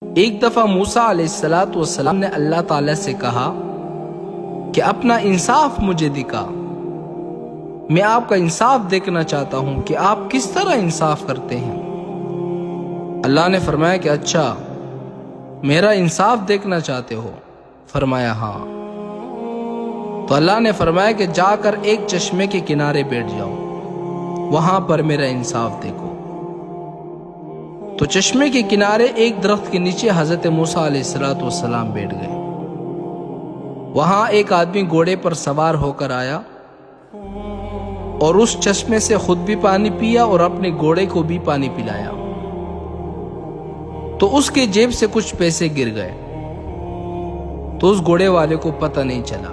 ایک دفعہ موسیٰ علیہ السلام نے اللہ تعالیٰ سے کہا کہ اپنا انصاف مجھے دکھا، میں آپ کا انصاف دیکھنا چاہتا ہوں کہ آپ کس طرح انصاف کرتے ہیں۔ اللہ نے فرمایا کہ اچھا، میرا انصاف دیکھنا چاہتے ہو؟ فرمایا ہاں۔ تو اللہ نے فرمایا کہ جا کر ایک چشمے کے کنارے بیٹھ جاؤ، وہاں پر میرا انصاف دیکھو۔ تو چشمے کے کنارے ایک درخت کے نیچے حضرت موسیٰ علیہ السلام بیٹھ گئے۔ وہاں ایک آدمی گھوڑے پر سوار ہو کر آیا اور اس چشمے سے خود بھی پانی پیا اور اپنے گھوڑے کو بھی پانی پلایا۔ تو اس کے جیب سے کچھ پیسے گر گئے، تو اس گھوڑے والے کو پتہ نہیں چلا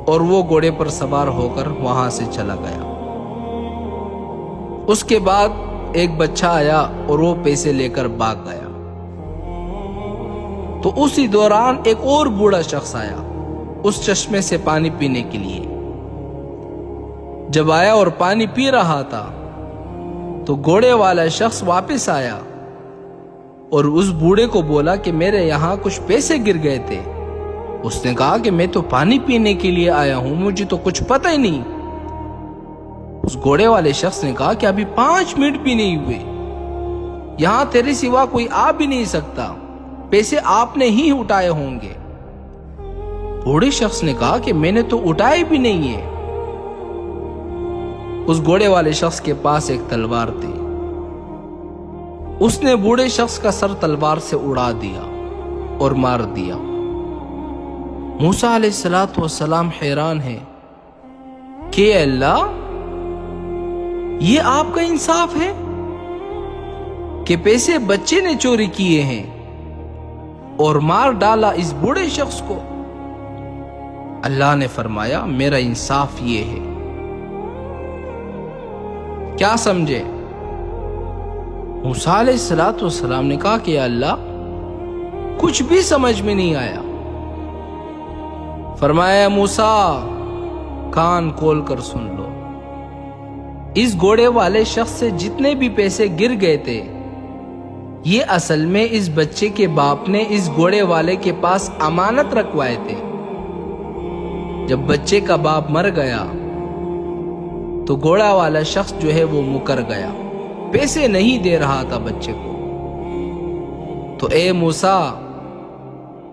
اور وہ گھوڑے پر سوار ہو کر وہاں سے چلا گیا۔ اس کے بعد ایک بچہ آیا اور وہ پیسے لے کر بھاگ گیا۔ تو اسی دوران ایک اور بوڑھا شخص آیا اس چشمے سے پانی پینے کے لیے۔ جب آیا اور پانی پی رہا تھا تو گھوڑے والا شخص واپس آیا اور اس بوڑھے کو بولا کہ میرے یہاں کچھ پیسے گر گئے تھے۔ اس نے کہا کہ میں تو پانی پینے کے لیے آیا ہوں، مجھے تو کچھ پتہ ہی نہیں۔ اس گھوڑے والے شخص نے کہا کہ ابھی 5 منٹ بھی نہیں ہوئے، یہاں تیرے سوا کوئی آ بھی نہیں سکتا، پیسے آپ نے ہی اٹھائے ہوں گے۔ بوڑھے شخص نے کہا کہ میں نے تو اٹھائے بھی نہیں ہے۔ اس گھوڑے والے شخص کے پاس ایک تلوار تھی، اس نے بوڑھے شخص کا سر تلوار سے اڑا دیا اور مار دیا۔ موسیٰ علیہ السلام حیران ہے کہ اللہ، یہ آپ کا انصاف ہے کہ پیسے بچے نے چوری کیے ہیں اور مار ڈالا اس بوڑھے شخص کو؟ اللہ نے فرمایا میرا انصاف یہ ہے۔ کیا سمجھے؟ موسیٰ علیہ السلام نے کہا کہ اللہ، کچھ بھی سمجھ میں نہیں آیا۔ فرمایا موسیٰ، کان کھول کر سن لو، اس گھوڑے والے شخص سے جتنے بھی پیسے گر گئے تھے، یہ اصل میں اس بچے کے باپ نے اس گھوڑے والے کے پاس امانت رکھوائے تھے۔ جب بچے کا باپ مر گیا تو گھوڑا والا شخص جو ہے وہ مکر گیا، پیسے نہیں دے رہا تھا بچے کو۔ تو اے موسیٰ،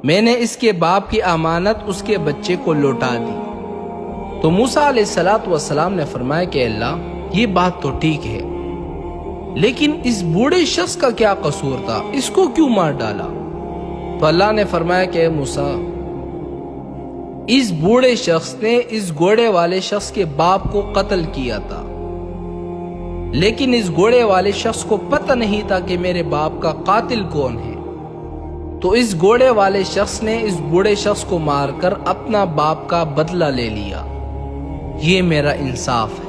میں نے اس کے باپ کی امانت اس کے بچے کو لوٹا دی۔ تو موسیٰ علیہ السلام نے فرمایا کہ اللہ، یہ بات تو ٹھیک ہے، لیکن اس بوڑھے شخص کا کیا قصور تھا؟ اس کو کیوں مار ڈالا؟ تو اللہ نے فرمایا کہ موسیٰ، اس بوڑھے شخص نے اس گھوڑے والے شخص کے باپ کو قتل کیا تھا، لیکن اس گھوڑے والے شخص کو پتہ نہیں تھا کہ میرے باپ کا قاتل کون ہے۔ تو اس گھوڑے والے شخص نے اس بوڑھے شخص کو مار کر اپنا باپ کا بدلہ لے لیا۔ یہ میرا انصاف ہے۔